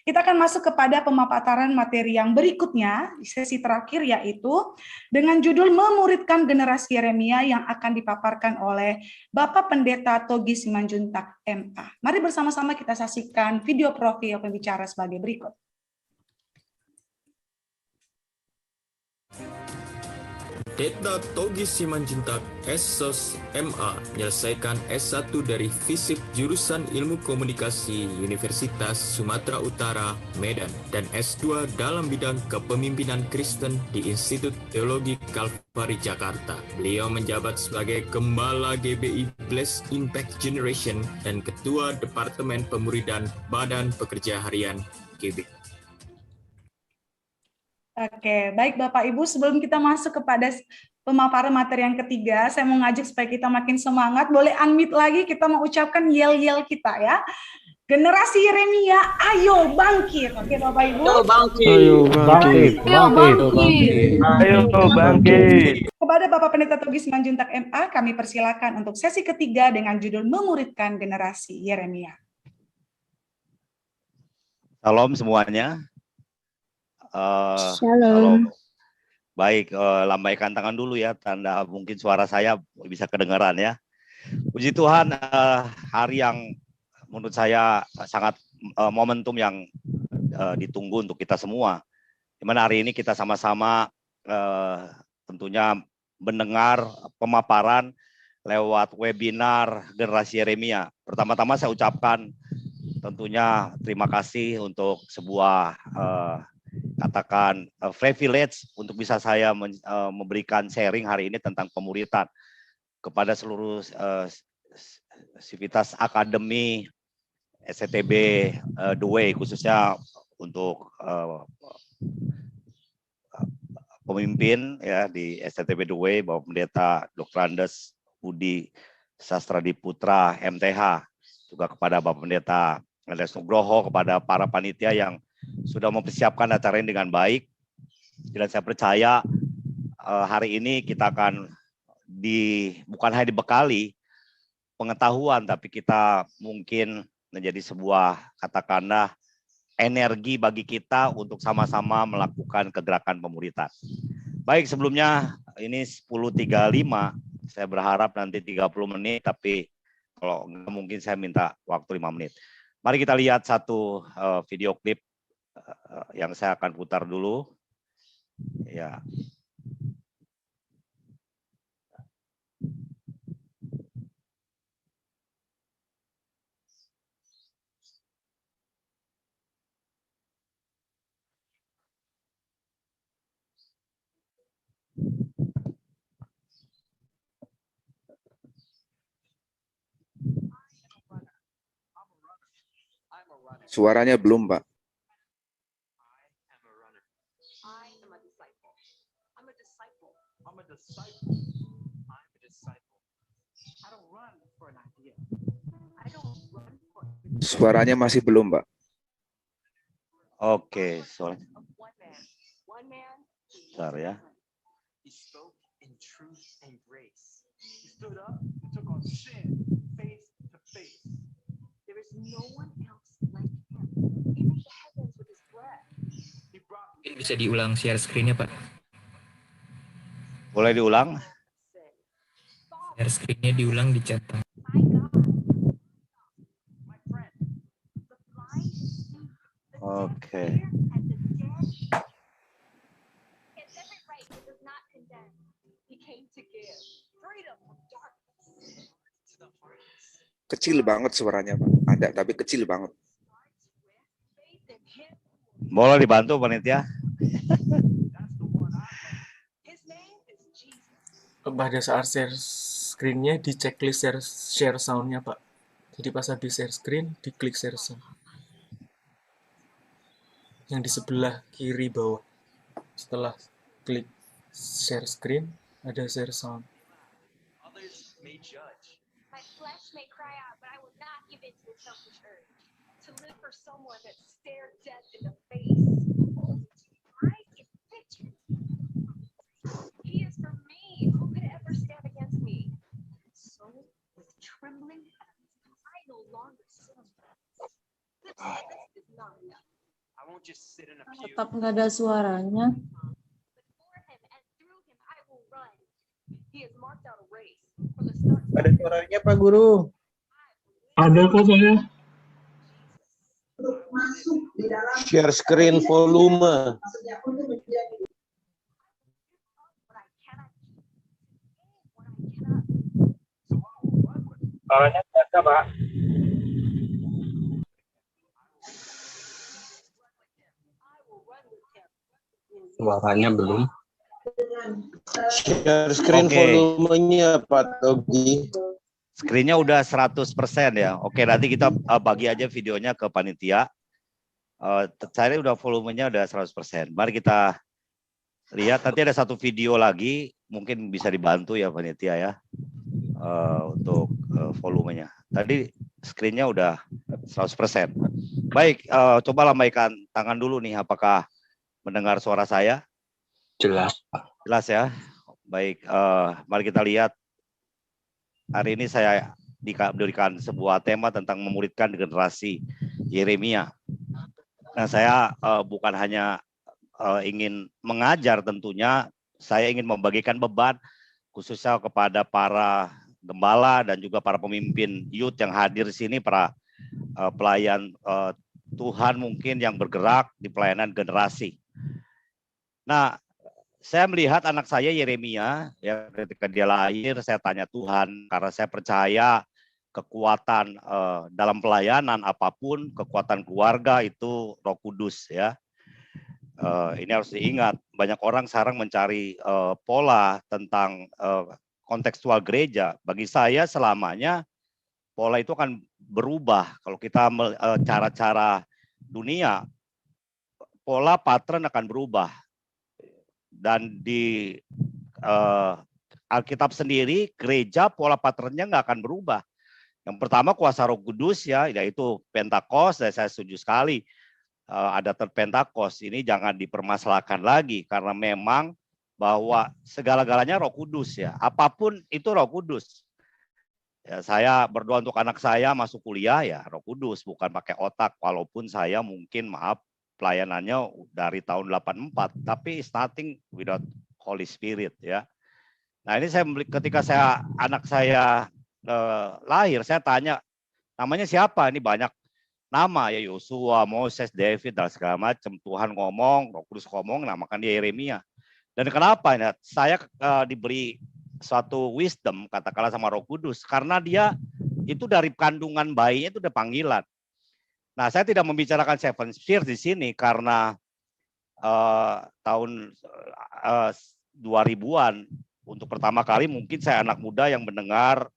Kita akan masuk kepada pemaparan materi yang berikutnya, sesi terakhir, yaitu dengan judul Memuridkan Generasi Yeremia yang akan dipaparkan oleh Bapak Pendeta Togi Simanjuntak, MA. Mari bersama-sama kita saksikan video profil pembicara sebagai berikut. Pendeta Togi Simanjuntak, SSOS MA, menyelesaikan S1 dari FISIP jurusan Ilmu Komunikasi Universitas Sumatera Utara, Medan, dan S2 dalam bidang kepemimpinan Kristen di Institut Teologi Kalvari, Jakarta. Beliau menjabat sebagai Gembala GBI Bless Impact Generation dan Ketua Departemen Pemuridan Badan Pekerja Harian GBI. Oke, baik Bapak Ibu, sebelum kita masuk kepada pemaparan materi yang ketiga, saya mau ngajak supaya kita makin semangat. Boleh unmute lagi, kita mau ucapkan yel-yel kita ya. Generasi Yeremia, ayo bangkit. Oke Bapak Ibu. Ayo bangkit. Ayo bangkit. Ayo bangkit. Ayo bangkit. Kepada Bapak Pendeta Togi Simanjuntak MA, kami persilakan untuk sesi ketiga dengan judul Memuridkan Generasi Yeremia. Salam semuanya. Shalom. Baik, lambaikan tangan dulu ya, tanda mungkin suara saya bisa kedengaran ya. Puji Tuhan, hari yang menurut saya sangat momentum yang ditunggu untuk kita semua. Dimana hari ini kita sama-sama tentunya mendengar pemaparan lewat webinar Generasi Yeremia. Pertama-tama saya ucapkan tentunya terima kasih untuk sebuah katakan privilege untuk bisa saya memberikan sharing hari ini tentang pemuritan kepada seluruh sivitas akademi STB The Way, khususnya untuk pemimpin ya di STB The Way, Bapak Pendeta Dr. Andes Budi Sastradiputra MTH, juga kepada Bapak Pendeta Andes Nugroho, kepada para panitia yang sudah mempersiapkan acara ini dengan baik. Dan saya percaya hari ini kita akan bukan hanya dibekali pengetahuan, tapi kita mungkin menjadi sebuah katakanlah energi bagi kita untuk sama-sama melakukan kegerakan pemuritan. Baik, sebelumnya ini 10.35, saya berharap nanti 30 menit, tapi kalau enggak mungkin saya minta waktu 5 menit. Mari kita lihat satu video klip yang saya akan putar dulu. Ya. Suaranya belum, Pak. Suaranya masih belum, Pak. Oke, soalnya. Bentar ya. Bisa diulang share screen-nya, Pak. Boleh diulang? Share screen-nya diulang di chat. Oke. Kecil banget suaranya, Pak. Ada, tapi kecil banget. Boleh dibantu panitia? Pada saat share screen-nya di checklist share sound-nya, Pak. Jadi pas habis share screen, diklik share sound. Yang di sebelah kiri bawah. Setelah klik share screen, ada share sound. Tetap nggak ada suaranya. Ada suaranya Pak Guru. Ada kok saya. Share screen volume. Suaranya ada, Pak. Suaranya belum. Share screen Oke. volumenya Pak Togi. Screen-nya udah 100% ya. Oke, nanti kita bagi aja videonya ke panitia. Saya udah volumenya udah 100%. Mari kita lihat. Nanti ada satu video lagi, mungkin bisa dibantu ya panitia ya, untuk volumenya. Tadi screen-nya udah 100%. Baik, coba lambaikan tangan dulu nih, apakah mendengar suara saya? Jelas, Pak. Jelas ya. Baik, mari kita lihat. Hari ini saya diberikan sebuah tema tentang memuridkan generasi Yeremia. Nah, saya bukan hanya ingin mengajar tentunya, saya ingin membagikan beban khususnya kepada para gembala dan juga para pemimpin youth yang hadir di sini, para pelayan Tuhan mungkin yang bergerak di pelayanan generasi. Nah, saya melihat anak saya Yeremia, ya ketika dia lahir saya tanya Tuhan, karena saya percaya kekuatan dalam pelayanan apapun, kekuatan keluarga itu Roh Kudus ya. Ini harus diingat, banyak orang sekarang mencari pola tentang kontekstual gereja. Bagi saya selamanya pola itu akan berubah. Kalau kita cara-cara dunia, pola pattern akan berubah. Dan di Alkitab sendiri, gereja pola patternnya nggak akan berubah. Yang pertama kuasa Roh Kudus ya, yaitu Pentakost, dan saya setuju sekali ada Pentakost. Ini jangan dipermasalahkan lagi, karena memang bahwa segala-galanya Roh Kudus ya, apapun itu Roh Kudus. Ya, saya berdoa untuk anak saya masuk kuliah ya Roh Kudus, bukan pakai otak, walaupun saya mungkin pelayanannya dari tahun 84, tapi starting without Holy Spirit ya. Nah ini ketika anak saya lahir, saya tanya namanya siapa? Ini banyak nama ya, Yosua, Moses, David dan segala macam. Tuhan ngomong, Roh Kudus ngomong, namakan dia Yeremia. Dan kenapa ya? Saya diberi suatu wisdom katakanlah sama Roh Kudus, karena dia itu dari kandungan bayinya itu udah panggilan. Nah, saya tidak membicarakan Seven Spheres di sini karena tahun 2000-an untuk pertama kali mungkin saya anak muda yang mendengar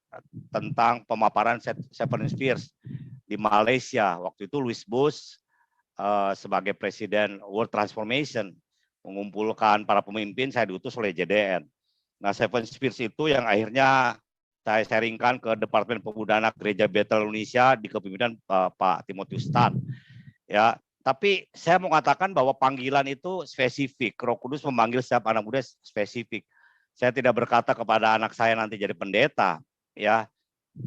tentang pemaparan Seven Spheres di Malaysia. Waktu itu Louis Bush sebagai presiden World Transformation mengumpulkan para pemimpin, saya diutus oleh JDN. Nah, Seven Spheres itu yang akhirnya saya sharingkan ke Departemen Pemuda Anak Gereja Bethel Indonesia di kepemimpinan Pak Timotius Tan. Ya, tapi saya mau katakan bahwa panggilan itu spesifik. Roh Kudus memanggil setiap anak muda spesifik. Saya tidak berkata kepada anak saya nanti jadi pendeta, ya.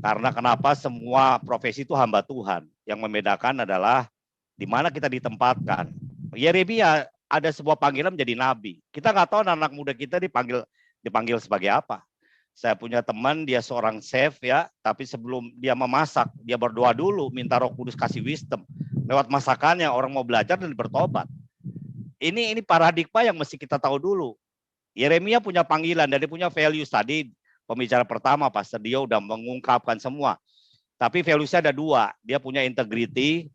Karena kenapa semua profesi itu hamba Tuhan. Yang membedakan adalah di mana kita ditempatkan. Yeremia ada sebuah panggilan menjadi nabi. Kita nggak tahu anak muda kita dipanggil sebagai apa. Saya punya teman, dia seorang chef ya, tapi sebelum dia memasak, dia berdoa dulu, minta Roh Kudus kasih wisdom. Lewat masakannya orang mau belajar dan bertobat. Ini paradigma yang mesti kita tahu dulu. Yeremia punya panggilan dan dia punya values. Tadi pembicara pertama, Pastor Dio udah mengungkapkan semua. Tapi valuesnya ada dua, dia punya integrity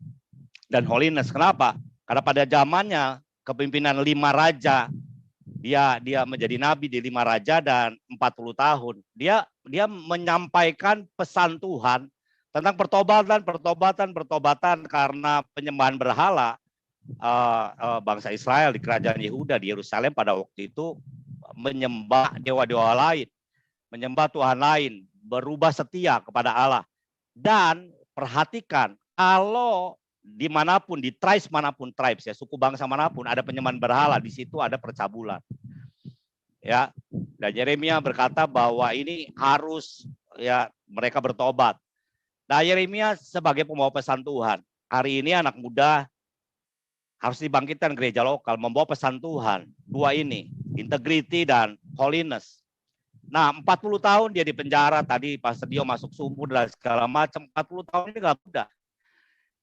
dan holiness. Kenapa? Karena pada zamannya kepemimpinan 5 raja, dia menjadi nabi di 5 raja dan 40 tahun. Dia menyampaikan pesan Tuhan tentang pertobatan karena penyembahan berhala bangsa Israel di kerajaan Yehuda di Yerusalem pada waktu itu menyembah dewa-dewa lain, menyembah Tuhan lain, berubah setia kepada Allah. Dan perhatikan, kalau dimanapun, di tribes manapun, tribes ya, suku bangsa manapun ada penyembahan berhala, di situ ada percabulan. Ya, dan Yeremia berkata bahwa ini harus ya mereka bertobat. Nah, Yeremia sebagai pembawa pesan Tuhan. Hari ini anak muda harus dibangkitkan gereja lokal, membawa pesan Tuhan. Dua ini, integrity dan holiness. Nah, 40 tahun dia di penjara, tadi Pastor Dio masuk sumur dan segala macam. 40 tahun ini nggak mudah.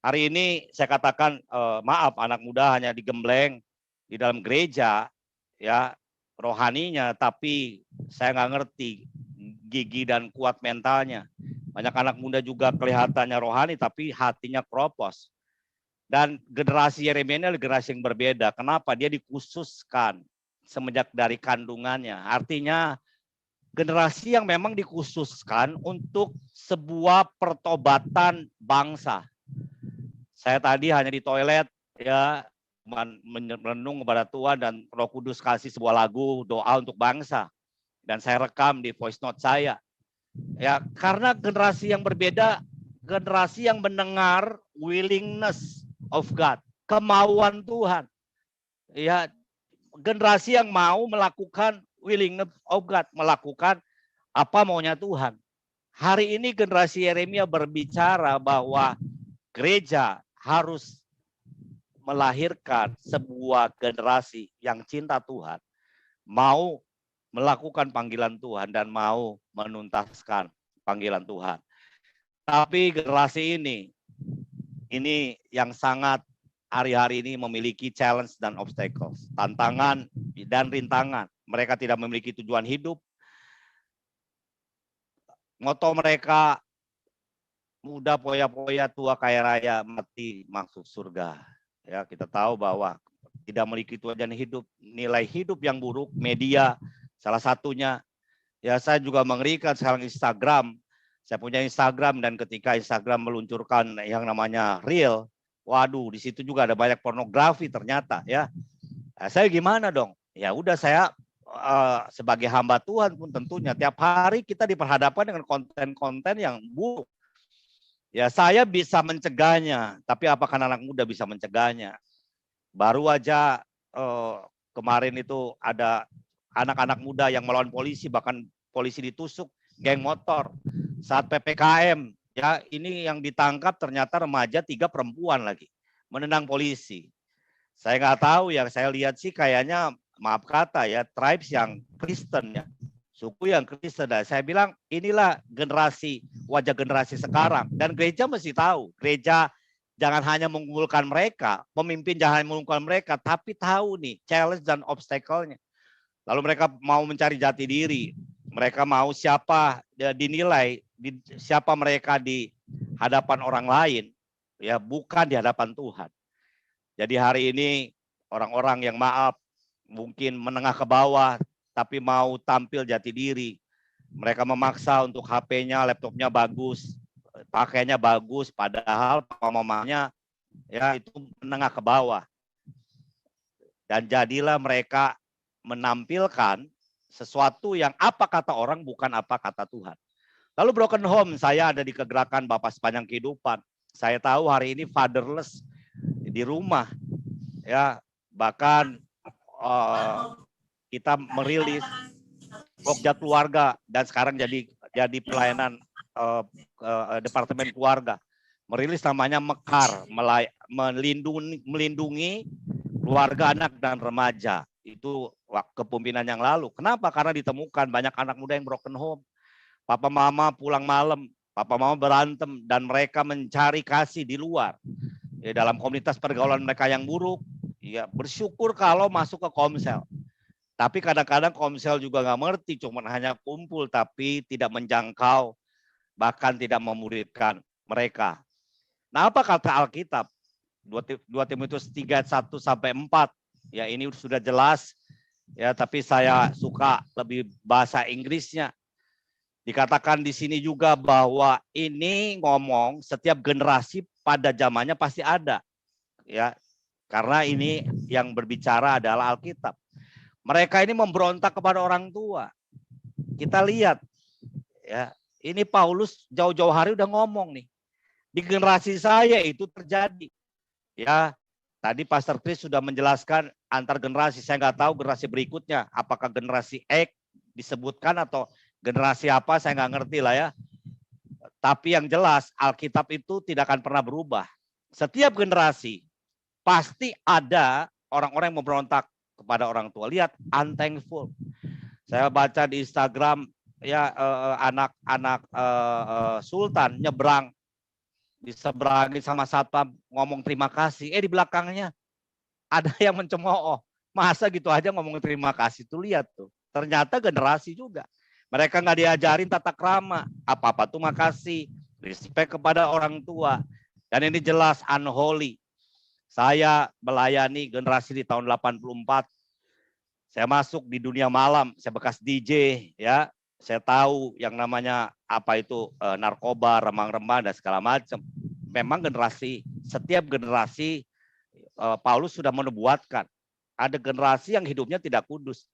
Hari ini saya katakan, maaf, anak muda hanya digembleng di dalam gereja, ya rohaninya, tapi saya nggak ngerti gigi dan kuat mentalnya. Banyak anak muda juga kelihatannya rohani, tapi hatinya kropos. Dan generasi Yeremia ini adalah generasi yang berbeda. Kenapa? Dia dikhususkan semenjak dari kandungannya. Artinya generasi yang memang dikhususkan untuk sebuah pertobatan bangsa. Saya tadi hanya di toilet, ya, merenung kepada Tuhan dan Roh Kudus kasih sebuah lagu doa untuk bangsa. Dan saya rekam di voice note saya. Ya, karena generasi yang berbeda, generasi yang mendengar willingness of God, kemauan Tuhan. Ya, generasi yang mau melakukan willingness of God, melakukan apa maunya Tuhan. Hari ini generasi Yeremia berbicara bahwa gereja harus melahirkan sebuah generasi yang cinta Tuhan, mau melakukan panggilan Tuhan dan mau menuntaskan panggilan Tuhan. Tapi generasi ini yang sangat hari-hari ini memiliki challenge dan obstacles, tantangan dan rintangan. Mereka tidak memiliki tujuan hidup. Moto mereka, muda poya-poya, tua kaya raya, mati masuk surga. Ya, kita tahu bahwa tidak memiliki tujuan hidup, nilai hidup yang buruk, media salah satunya. Ya, saya juga mengerikan sekarang Instagram. Saya punya Instagram dan ketika Instagram meluncurkan yang namanya Reel, waduh, di situ juga ada banyak pornografi ternyata, ya. Nah, saya gimana dong? Ya udah, saya sebagai hamba Tuhan pun tentunya tiap hari kita diperhadapkan dengan konten-konten yang buruk. Ya, saya bisa mencegahnya, tapi apakah anak muda bisa mencegahnya? Baru aja kemarin itu ada anak-anak muda yang melawan polisi, bahkan polisi ditusuk, geng motor. Saat PPKM, ya, ini yang ditangkap ternyata remaja, 3 perempuan lagi, menendang polisi. Saya nggak tahu, yang saya lihat sih kayaknya, maaf kata ya, tribes yang Kristen ya, suku yang Kristen. Dan saya bilang inilah generasi, wajah generasi sekarang. Dan gereja mesti tahu, gereja jangan hanya mengumpulkan mereka, pemimpin jangan mengumpulkan mereka, tapi tahu nih challenge dan obstacle-nya. Lalu mereka mau mencari jati diri, mereka mau siapa dinilai, siapa mereka di hadapan orang lain, ya bukan di hadapan Tuhan. Jadi hari ini orang-orang yang maaf, mungkin menengah ke bawah, tapi mau tampil jati diri. Mereka memaksa untuk HP-nya, laptopnya bagus, pakainya bagus, padahal mamanya ya itu menengah ke bawah. Dan jadilah mereka menampilkan sesuatu yang apa kata orang, bukan apa kata Tuhan. Lalu broken home, saya ada di kegerakan Bapak Sepanjang Kehidupan. Saya tahu hari ini fatherless di rumah, ya, bahkan kita merilis Pokja Keluarga dan sekarang jadi pelayanan Departemen Keluarga. Merilis namanya Mekar, melindungi keluarga, anak dan remaja. Itu kepemimpinan yang lalu. Kenapa? Karena ditemukan banyak anak muda yang broken home. Papa mama pulang malam, papa mama berantem dan mereka mencari kasih di luar. Ya, dalam komunitas pergaulan mereka yang buruk, ya bersyukur kalau masuk ke komsel. Tapi kadang-kadang komsel juga nggak mengerti, cuma hanya kumpul tapi tidak menjangkau, bahkan tidak memuridkan mereka. Nah, apa kata Alkitab? 2 Timotius 3:1-4. Ya, ini sudah jelas. Ya, tapi saya suka lebih bahasa Inggrisnya. Dikatakan di sini juga bahwa ini ngomong setiap generasi pada zamannya pasti ada. Ya, karena ini yang berbicara adalah Alkitab. Mereka ini memberontak kepada orang tua. Kita lihat, ya, ini Paulus jauh-jauh hari udah ngomong nih. Di generasi saya itu terjadi. Ya, tadi Pastor Chris sudah menjelaskan antar generasi. Saya nggak tahu generasi berikutnya, apakah generasi X disebutkan atau generasi apa, saya nggak ngerti lah ya. Tapi yang jelas Alkitab itu tidak akan pernah berubah. Setiap generasi pasti ada orang-orang yang memberontak kepada orang tua. Lihat, unthankful. Saya baca di Instagram ya, anak-anak Sultan nyebrang, diseberangi sama satpam, ngomong terima kasih. Di belakangnya ada yang mencemooh. Masa gitu aja ngomong terima kasih tuh, lihat tuh. Ternyata generasi juga. Mereka nggak diajarin tata krama. Apa-apa tuh makasih. Respect kepada orang tua. Dan ini jelas unholy. Saya melayani generasi di tahun 84. Saya masuk di dunia malam, saya bekas DJ ya. Saya tahu yang namanya apa itu narkoba, remang-remang dan segala macam. Memang setiap generasi Paulus sudah menubuatkan. Ada generasi yang hidupnya tidak kudus.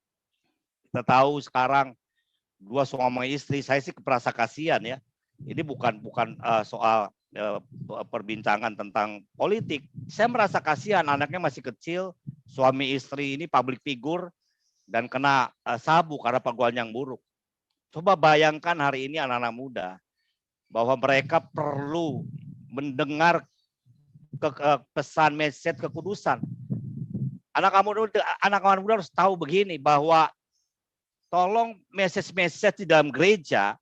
Kita tahu sekarang 2 suami istri, saya sih merasa kasihan ya. Ini bukan soal perbincangan tentang politik. Saya merasa kasihan, anaknya masih kecil, suami istri ini public figure dan kena sabu karena pergaulan yang buruk. Coba bayangkan hari ini anak-anak muda bahwa mereka perlu mendengar pesan message kekudusan. Anak-anak muda harus tahu begini, bahwa tolong message di dalam gereja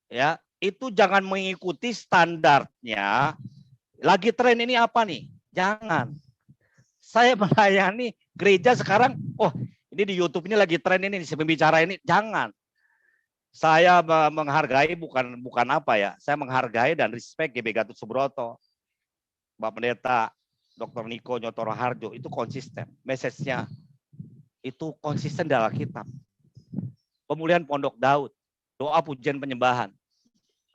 ya, itu jangan mengikuti standarnya. Lagi tren ini apa nih? Jangan. Saya melayani gereja sekarang, ini di YouTube ini lagi tren ini, si pembicara ini, jangan. Saya menghargai bukan apa ya, saya menghargai dan respect GB Gatot Subroto, Bapak Pendeta Dr. Niko Nyotoro Harjo, itu konsisten. Message-nya itu konsisten dalam Alkitab. Pemulihan Pondok Daud, doa pujian penyembahan.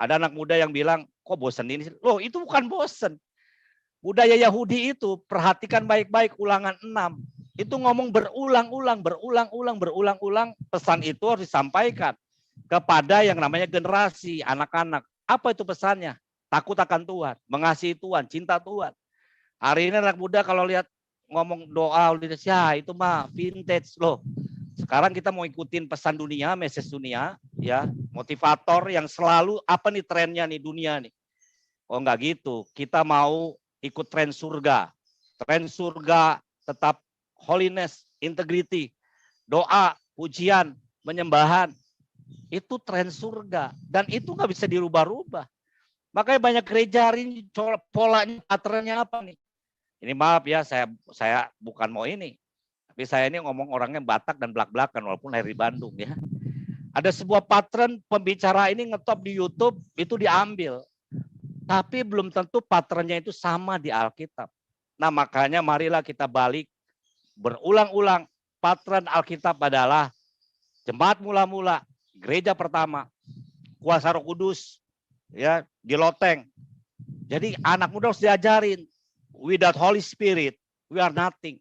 Ada anak muda yang bilang, kok bosan ini? Loh, itu bukan bosan. Budaya Yahudi itu, perhatikan baik-baik ulangan 6. Itu ngomong berulang-ulang. Pesan itu harus disampaikan kepada yang namanya generasi, anak-anak. Apa itu pesannya? Takut akan Tuhan, mengasihi Tuhan, cinta Tuhan. Hari ini anak muda kalau lihat ngomong doa, ya itu mah vintage loh. Sekarang kita mau ikutin pesan dunia, message dunia, ya, motivator yang selalu apa nih trennya nih dunia nih. Oh enggak gitu, kita mau ikut tren surga. Tren surga tetap holiness, integrity, doa, pujian, penyembahan. Itu tren surga dan itu nggak bisa dirubah-rubah. Makanya banyak gereja hari ini polanya, patternnya apa nih? Ini maaf ya, saya bukan mau ini. Tapi saya ini ngomong orangnya Batak dan belak-belakan walaupun lahir di Bandung ya. Ada sebuah pattern pembicara ini ngetop di YouTube itu diambil. Tapi belum tentu patternnya itu sama di Alkitab. Nah makanya marilah kita balik berulang-ulang. Pattern Alkitab adalah jemaat mula-mula, gereja pertama, kuasa Roh Kudus, ya di loteng. Jadi anak muda harus diajarin, without Holy Spirit, we are nothing.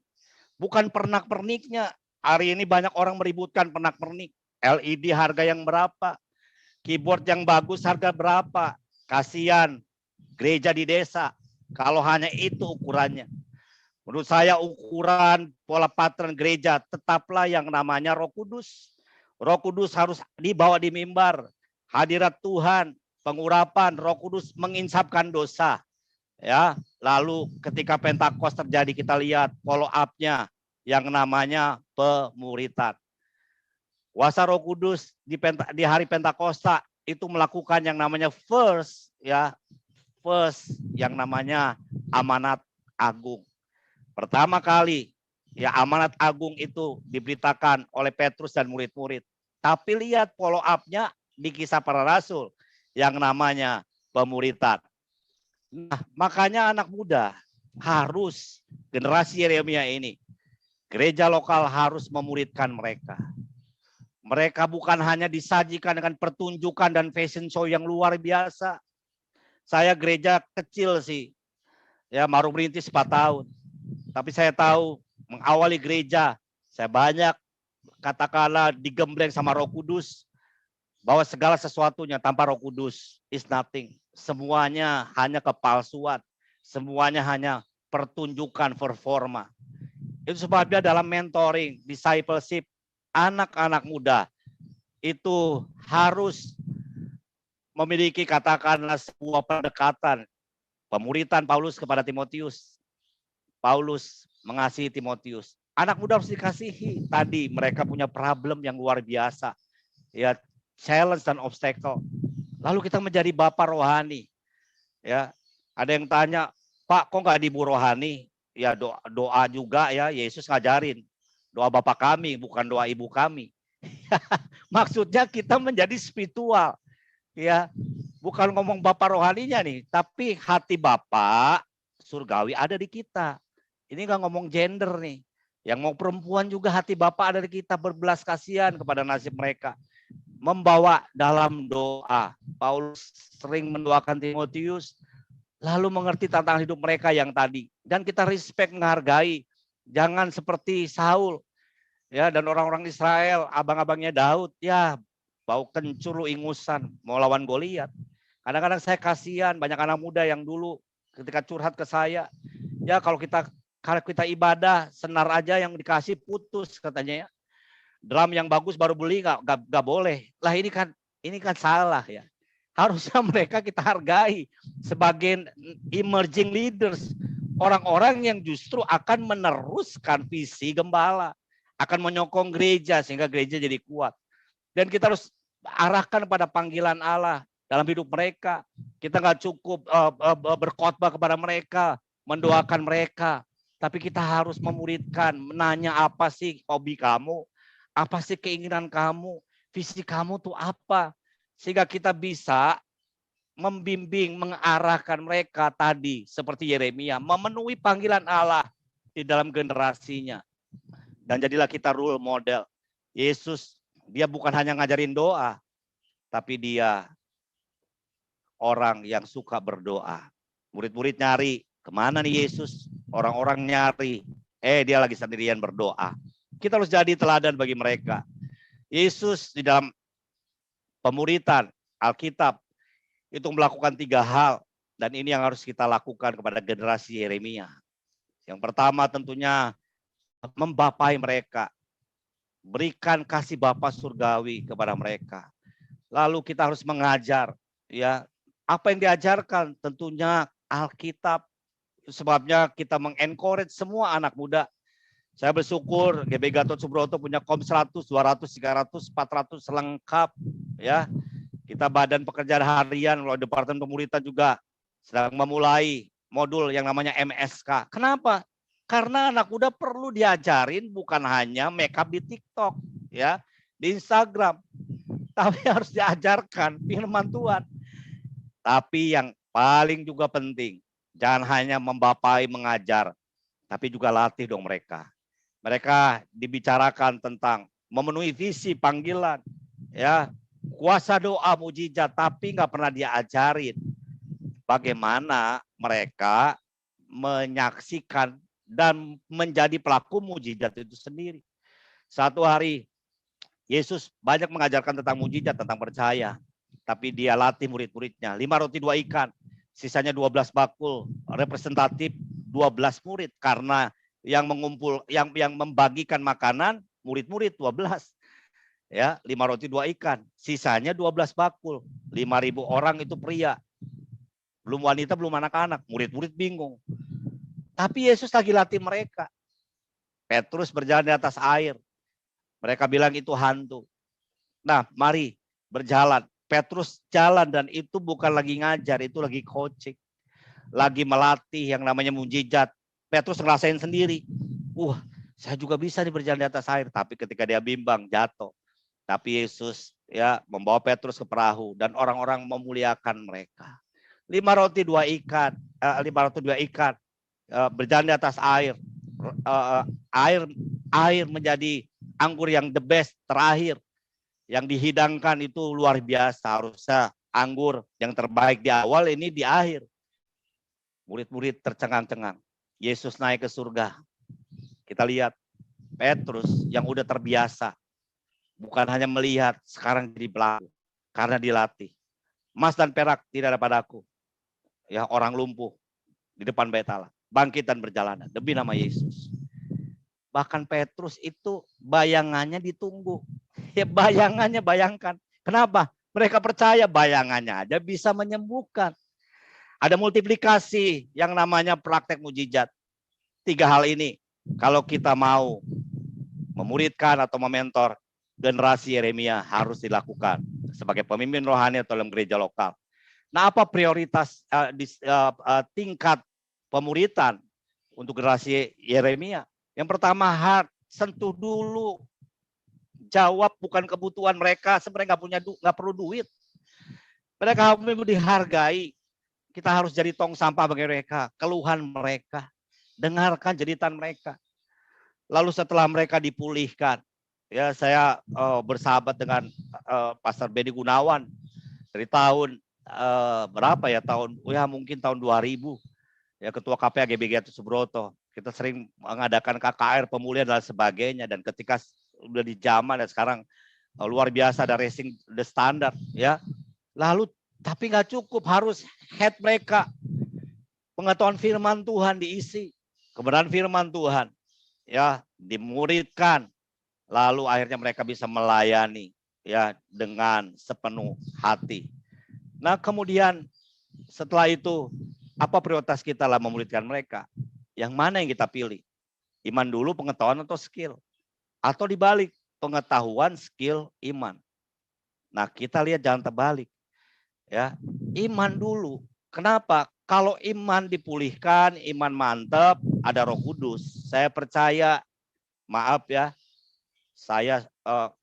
Bukan pernak-perniknya. Hari ini banyak orang meributkan pernak-pernik. LED harga yang berapa? Keyboard yang bagus harga berapa? Kasihan gereja di desa. Kalau hanya itu ukurannya. Menurut saya ukuran pola pattern gereja tetaplah yang namanya Roh Kudus. Roh Kudus harus dibawa di mimbar. Hadirat Tuhan, pengurapan, Roh Kudus menginsapkan dosa. Ya, lalu ketika Pentakosta terjadi kita lihat follow up-nya yang namanya pemuritan. Kuasa Roh Kudus di hari Pentakosta itu melakukan yang namanya first yang namanya amanat agung. Pertama kali ya amanat agung itu diberitakan oleh Petrus dan murid-murid. Tapi lihat follow up-nya di Kisah Para Rasul yang namanya pemuritan. Nah, makanya anak muda harus, generasi Yeremia ini, gereja lokal harus memuridkan mereka. Mereka bukan hanya disajikan dengan pertunjukan dan fashion show yang luar biasa. Saya gereja kecil sih, ya baru merintis 4 tahun. Tapi saya tahu mengawali gereja, saya banyak katakanlah digembleng sama Roh Kudus, bahwa segala sesuatunya tanpa Roh Kudus is nothing. Semuanya hanya kepalsuan. Semuanya hanya pertunjukan performa. Itu sebabnya dalam mentoring, discipleship, anak-anak muda itu harus memiliki katakanlah sebuah pendekatan. Pemuritan Paulus kepada Timotius. Paulus mengasihi Timotius. Anak muda harus dikasihi. Tadi mereka punya problem yang luar biasa. Ya, challenge dan obstacle. Lalu kita menjadi bapak rohani. Ya, ada yang tanya, Pak, kok nggak di ibu rohani? Ya doa juga ya, Yesus ngajarin. Doa Bapa kami, bukan doa ibu kami. Maksudnya kita menjadi spiritual. Ya, bukan ngomong bapak rohaninya nih, tapi hati Bapak surgawi ada di kita. Ini nggak ngomong gender nih. Yang mau perempuan juga hati Bapak ada di kita, berbelas kasihan kepada nasib mereka. Membawa dalam doa. Paulus sering mendoakan Timotius, lalu mengerti tantangan hidup mereka yang tadi. Dan kita respect, menghargai. Jangan seperti Saul ya, dan orang-orang Israel, abang-abangnya Daud, ya bau kencur lu ingusan, mau lawan Goliat. Kadang-kadang saya kasihan banyak anak muda yang dulu ketika curhat ke saya, ya kalau kita ibadah, senar aja yang dikasih putus katanya ya. Drum yang bagus baru beli nggak boleh. Lah ini kan salah ya. Harusnya mereka kita hargai sebagai emerging leaders. Orang-orang yang justru akan meneruskan visi gembala. Akan menyokong gereja sehingga gereja jadi kuat. Dan kita harus arahkan pada panggilan Allah dalam hidup mereka. Kita nggak cukup berkhotbah kepada mereka, mendoakan mereka. Tapi kita harus memuridkan, menanya apa sih hobi kamu, apa sih keinginan kamu, visi kamu tuh apa. Sehingga kita bisa membimbing, mengarahkan mereka tadi seperti Yeremia, memenuhi panggilan Allah di dalam generasinya. Dan jadilah kita role model. Yesus, dia bukan hanya ngajarin doa, tapi dia orang yang suka berdoa. Murid-murid nyari, kemana nih Yesus? Orang-orang nyari, dia lagi sendirian berdoa. Kita harus jadi teladan bagi mereka. Yesus di dalam pemuritan Alkitab itu melakukan 3 hal, dan ini yang harus kita lakukan kepada generasi Yeremia. Yang pertama tentunya membapai mereka, berikan kasih Bapa surgawi kepada mereka. Lalu kita harus mengajar, ya apa yang diajarkan tentunya Alkitab. Sebabnya kita mengencourage semua anak muda. Saya bersyukur GB Gatot Subroto punya KOM 100, 200, 300, 400 lengkap ya. Kita badan pekerjaan harian melalui Departemen Pemuritan juga sedang memulai modul yang namanya MSK. Kenapa? Karena anak muda perlu diajarin bukan hanya make up di TikTok ya, di Instagram. Tapi harus diajarkan firman Tuhan. Tapi yang paling juga penting, jangan hanya membapai mengajar, tapi juga latih dong mereka. Mereka dibicarakan tentang memenuhi visi panggilan, ya kuasa doa mujizat, tapi nggak pernah diajarin bagaimana mereka menyaksikan dan menjadi pelaku mujizat itu sendiri. Satu hari Yesus banyak mengajarkan tentang mujizat, tentang percaya, tapi dia latih murid-muridnya. 5 roti 2 ikan, sisanya 12 bakul, representatif 12 murid karena yang membagikan makanan murid-murid 12. Ya, 5 roti 2 ikan, sisanya 12 bakul. 5.000 orang itu pria. Belum wanita, belum anak-anak. Murid-murid bingung. Tapi Yesus lagi latih mereka. Petrus berjalan di atas air. Mereka bilang itu hantu. Nah, mari berjalan. Petrus jalan dan itu bukan lagi ngajar, itu lagi coaching. Lagi melatih yang namanya mujizat. Petrus ngerasain sendiri. Saya juga bisa nih berjalan di atas air. Tapi ketika dia bimbang, jatuh. Tapi Yesus ya membawa Petrus ke perahu dan orang-orang memuliakan mereka. 5 roti 2 ikan, 5 roti 2 ikan berjalan di atas air. Air menjadi anggur yang the best terakhir. Yang dihidangkan itu luar biasa. Harusnya anggur yang terbaik di awal, ini di akhir. Murid-murid tercengang-cengang. Yesus naik ke surga. Kita lihat Petrus yang udah terbiasa. Bukan hanya melihat, sekarang jadi pelaku. Karena dilatih. Emas dan perak tidak ada padaku. Ya, orang lumpuh di depan bait Allah. Bangkit dan berjalanan demi nama Yesus. Bahkan Petrus itu bayangannya ditunggu. Ya bayangannya, bayangkan. Kenapa? Mereka percaya bayangannya aja bisa menyembuhkan. Ada multiplikasi yang namanya praktek mujizat. 3 hal ini kalau kita mau memuridkan atau mementor generasi Yeremia harus dilakukan sebagai pemimpin rohani atau dalam gereja lokal. Nah, apa prioritas tingkat pemuritan untuk generasi Yeremia? Yang pertama, sentuh dulu, jawab bukan kebutuhan mereka. Sebenarnya nggak perlu duit. Mereka harus dihargai. Kita harus jadi tong sampah bagi mereka, keluhan mereka, dengarkan jeritan mereka. Lalu setelah mereka dipulihkan, ya saya bersahabat dengan Pastor Benny Gunawan dari tahun berapa ya, mungkin tahun 2000, ya ketua KPA GBG Gatot Subroto. Kita sering mengadakan KKR pemulihan dan sebagainya, dan ketika udah di zaman dan sekarang luar biasa ada Racing the Standard, ya. Lalu tapi nggak cukup, harus head mereka pengetahuan firman Tuhan diisi, kebenaran firman Tuhan, ya, dimuridkan, lalu akhirnya mereka bisa melayani, ya, dengan sepenuh hati. Nah, kemudian setelah itu apa prioritas kita lah memuridkan mereka? Yang mana yang kita pilih? Iman dulu, pengetahuan atau skill? Atau dibalik, pengetahuan, skill, iman. Nah, kita lihat jangan terbalik. Ya, iman dulu. Kenapa? Kalau iman dipulihkan, iman mantap, ada Roh Kudus. Saya percaya, maaf ya, saya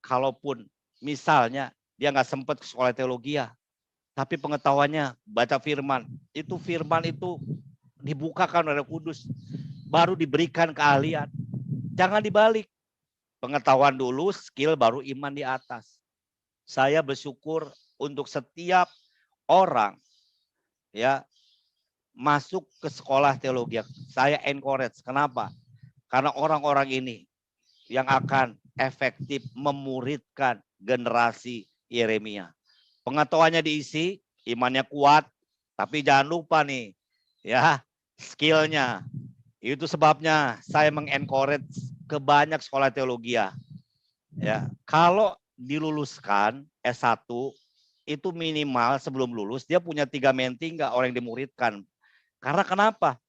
kalaupun misalnya dia nggak sempat ke sekolah teologi, tapi pengetahuannya baca firman itu dibukakan oleh Roh Kudus, baru diberikan keahlian. Jangan dibalik. Pengetahuan dulu, skill, baru iman di atas. Saya bersyukur untuk setiap orang, ya, masuk ke sekolah teologi. Saya encourage. Kenapa? Karena orang-orang ini yang akan efektif memuridkan generasi Yeremia. Pengetahuannya diisi, imannya kuat, tapi jangan lupa nih, ya, skillnya. Itu sebabnya saya mengencourage ke banyak sekolah teologi. Ya, kalau diluluskan S1 itu minimal sebelum lulus dia punya 3 menti nggak orang yang dimuridkan. Karena kenapa?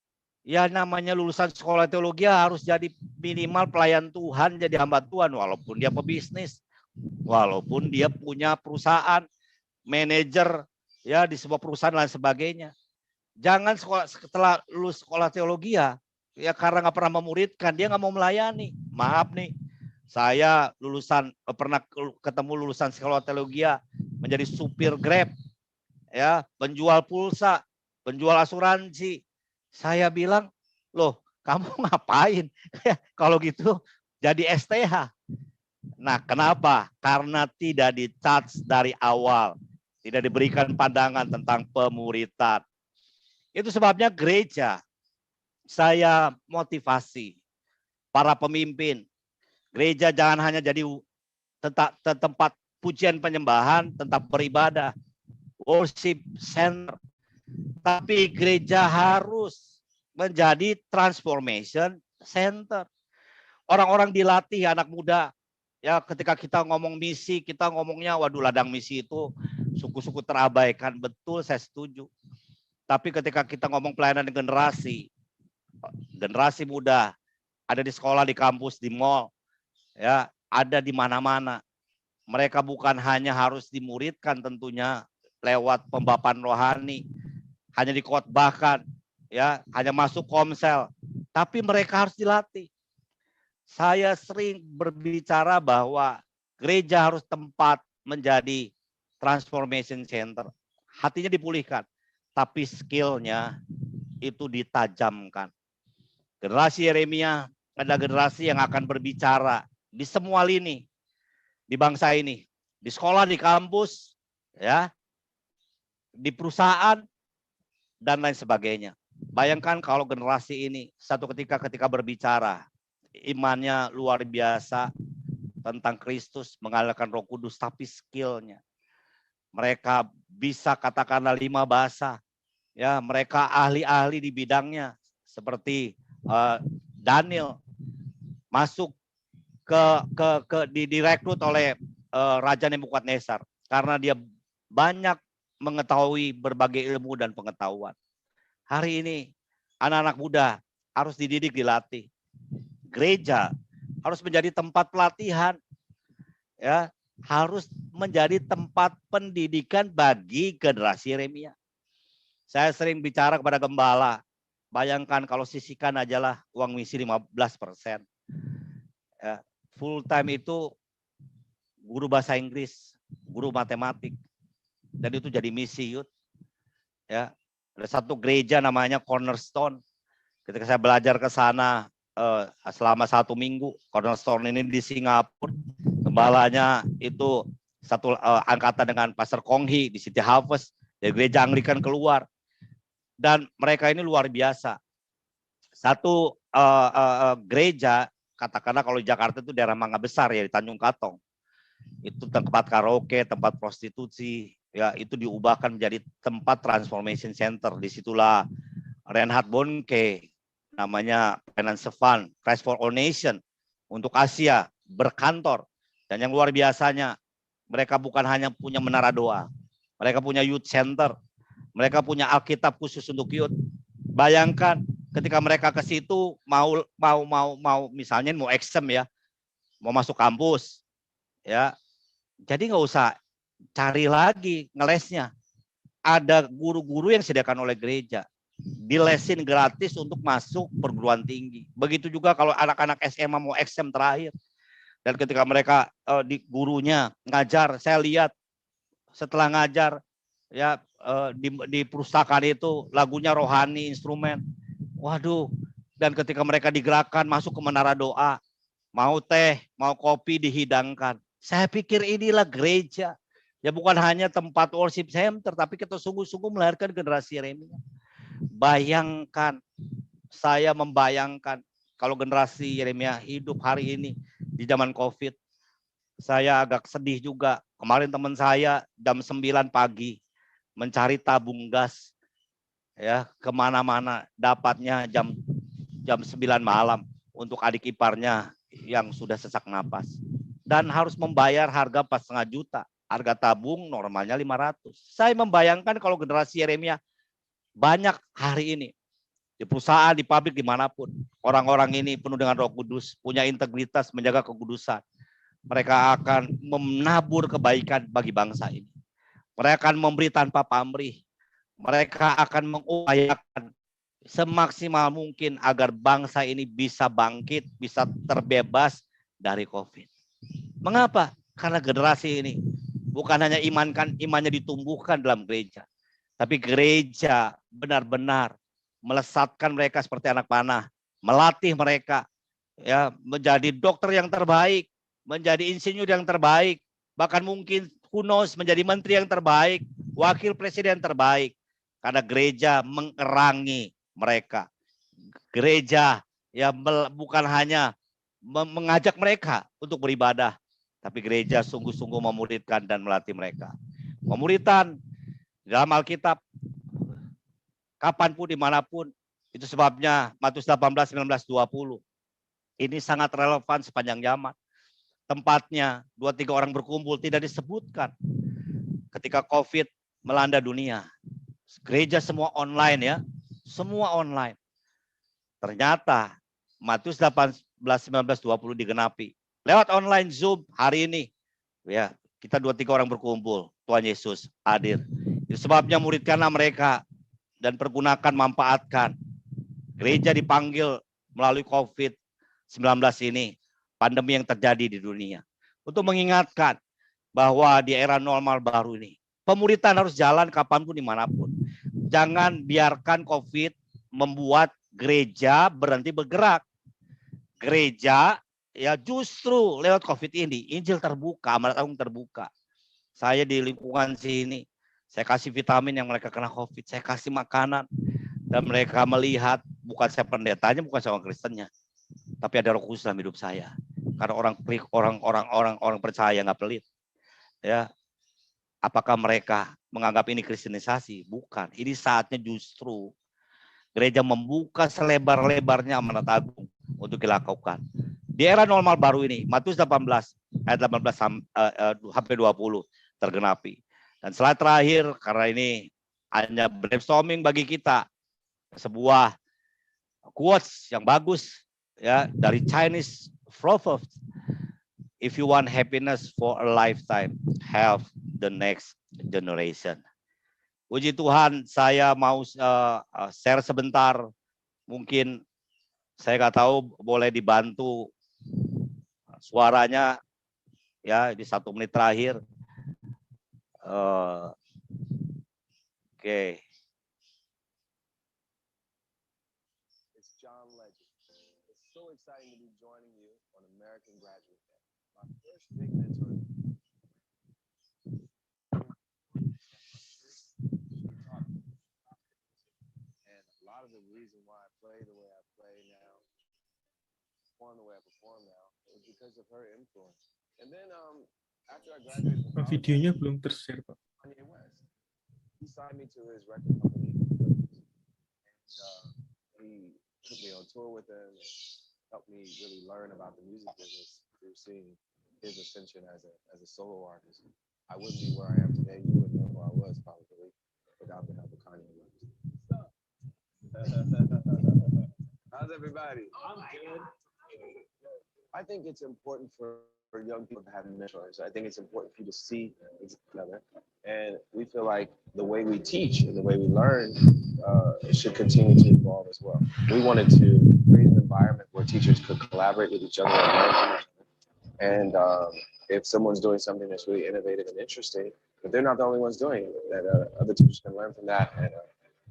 Ya namanya lulusan sekolah teologi harus jadi minimal pelayan Tuhan, jadi hamba Tuhan, walaupun dia pebisnis, walaupun dia punya perusahaan, manajer, ya, di sebuah perusahaan dan sebagainya. Jangan setelah lulus sekolah teologi ya karena nggak pernah memuridkan, dia nggak mau melayani. Maaf nih, saya pernah ketemu lulusan sekolah teologi menjadi supir Grab, ya, penjual pulsa, penjual asuransi. Saya bilang, loh, kamu ngapain? Kalau gitu jadi STH. Nah, kenapa? Karena tidak di-charge dari awal, tidak diberikan pandangan tentang pemuritan. Itu sebabnya gereja, saya motivasi para pemimpin. Gereja jangan hanya jadi tempat pujian penyembahan, tempat beribadah, worship center. Tapi gereja harus menjadi transformation center. Orang-orang dilatih, anak muda. Ya, ketika kita ngomong misi, kita ngomongnya, waduh, ladang misi itu suku-suku terabaikan. Betul, saya setuju. Tapi ketika kita ngomong pelayanan generasi muda, ada di sekolah, di kampus, di mall, ya, ada di mana-mana. Mereka bukan hanya harus dimuridkan tentunya lewat pembapaan rohani, hanya dikhotbahkan, ya, hanya masuk komsel, tapi mereka harus dilatih. Saya sering berbicara bahwa gereja harus tempat menjadi transformation center. Hatinya dipulihkan, tapi skillnya itu ditajamkan. Generasi Yeremia adalah generasi yang akan berbicara di semua lini di bangsa ini, di sekolah, di kampus, ya, di perusahaan, dan lain sebagainya. Bayangkan kalau generasi ini satu ketika berbicara, imannya luar biasa tentang Kristus, mengalahkan Roh Kudus, tapi skillnya, mereka bisa katakanlah 5 bahasa, ya, mereka ahli-ahli di bidangnya, seperti Daniel masuk direkrut oleh Raja Nebukadnezar karena dia banyak mengetahui berbagai ilmu dan pengetahuan. Hari ini anak-anak muda harus dididik, dilatih. Gereja harus menjadi tempat pelatihan, ya, harus menjadi tempat pendidikan bagi generasi Yeremia. Saya sering bicara kepada gembala, bayangkan kalau sisihkan ajalah uang misi 15%. Ya, full time itu guru bahasa Inggris, guru matematik, dan itu jadi misi youth. Ya, ada satu gereja namanya Cornerstone. Ketika saya belajar ke sana selama 1 minggu, Cornerstone ini di Singapura, gembalanya itu satu angkatan dengan Pastor Konghi di City Harvest, dari gereja Anglikan keluar, dan mereka ini luar biasa. Satu gereja, katakanlah kalau di Jakarta itu daerah Mangga Besar ya, di Tanjung Katong, itu tempat karaoke, tempat prostitusi, ya itu diubahkan menjadi tempat transformation center. Disitulah Reinhard Bonnke, namanya Finance Fund, Christ for All Nation untuk Asia berkantor. Dan yang luar biasanya, mereka bukan hanya punya menara doa, mereka punya youth center, mereka punya Alkitab khusus untuk youth. Bayangkan ketika mereka ke situ mau misalnya mau exam ya, mau masuk kampus, ya, jadi nggak usah cari lagi ngelesnya. Ada guru-guru yang disediakan oleh gereja, dilesin gratis untuk masuk perguruan tinggi. Begitu juga kalau anak-anak SMA mau exam terakhir. Dan ketika mereka di gurunya ngajar, saya lihat setelah ngajar ya di perpustakaan itu lagunya rohani, instrumen. Waduh, dan ketika mereka digerakkan masuk ke menara doa, mau teh, mau kopi dihidangkan. Saya pikir inilah gereja. Ya bukan hanya tempat worship center, tapi kita sungguh-sungguh melahirkan generasi Yeremia. Bayangkan, saya membayangkan kalau generasi Yeremia hidup hari ini di zaman COVID. Saya agak sedih juga. Kemarin teman saya jam 9 pagi mencari tabung gas, ya kemana-mana, dapatnya jam 9 malam untuk adik iparnya yang sudah sesak napas. Dan harus membayar harga 4,5 juta. Harga tabung normalnya 500. Saya membayangkan kalau generasi Yeremia banyak hari ini di perusahaan, di pabrik, dimanapun, orang-orang ini penuh dengan Roh Kudus, punya integritas, menjaga kekudusan. Mereka akan menabur kebaikan bagi bangsa ini. Mereka akan memberi tanpa pamrih. Mereka akan mengupayakan semaksimal mungkin agar bangsa ini bisa bangkit, bisa terbebas dari COVID. Mengapa? Karena generasi ini bukan hanya imannya ditumbuhkan dalam gereja, tapi gereja benar-benar melesatkan mereka seperti anak panah, melatih mereka ya menjadi dokter yang terbaik, menjadi insinyur yang terbaik, bahkan mungkin who knows menjadi menteri yang terbaik, wakil presiden terbaik, karena gereja mengerangi mereka. Gereja ya bukan hanya mengajak mereka untuk beribadah, tapi gereja sungguh-sungguh memuridkan dan melatih mereka. Pemuridan dalam Alkitab, kapanpun, dimanapun, itu sebabnya Matius 18, 19, 20. Ini sangat relevan sepanjang zaman. Tempatnya 2-3 orang berkumpul tidak disebutkan. Ketika COVID melanda dunia, gereja semua online ya, semua online. Ternyata Matius 18, 19, 20 digenapi. Lewat online Zoom hari ini, ya kita 2-3 orang berkumpul, Tuhan Yesus hadir. Itu sebabnya muridkanlah mereka dan pergunakan, manfaatkan. Gereja dipanggil melalui COVID-19 ini, pandemi yang terjadi di dunia, untuk mengingatkan bahwa di era normal baru ini, pemuridan harus jalan kapanpun, dimanapun. Jangan biarkan COVID membuat gereja berhenti bergerak. Gereja ya justru lewat COVID ini, Injil terbuka, amanat agung terbuka. Saya di lingkungan sini, saya kasih vitamin yang mereka kena COVID, saya kasih makanan, dan mereka melihat, bukan saya pendetanya, bukan saya orang Kristennya, tapi ada Roh Kudus dalam hidup saya. Karena orang percaya nggak pelit. Ya, apakah mereka menganggap ini kristenisasi? Bukan. Ini saatnya justru gereja membuka selebar-lebarnya amanat agung untuk dilakukan. Di era normal baru ini, Matius 18 ayat 18 sampai 20 tergenapi. Dan slide terakhir, karena ini hanya brainstorming bagi kita, sebuah quotes yang bagus ya dari Chinese proverbs. If you want happiness for a lifetime, have the next generation. Puji Tuhan, saya mau share sebentar. Mungkin saya nggak tahu boleh dibantu suaranya ya di 1 menit terakhir. Oke. It's John Legend. It's so exciting to be joining you on American Graduate Day. My first big mentor. And a lot of the reason why I play the way I play now, perform the way I perform now, is because of her influence. And then after I graduated from college, Videonya belum ter-share, Pak. Kanye West, he signed me to his record company, and he took me on tour with him and helped me really learn about the music business through seeing his ascension as a solo artist. I wouldn't be where I am today. You wouldn't know who I was probably without the help of Kanye West. How's everybody? I'm good. I think it's important for young people to have mentors. I think it's important for you to see each other. And we feel like the way we teach and the way we learn should continue to evolve as well. We wanted to create an environment where teachers could collaborate with each other and learn from each other. And if someone's doing something that's really innovative and interesting, but they're not the only ones doing it, that other teachers can learn from that and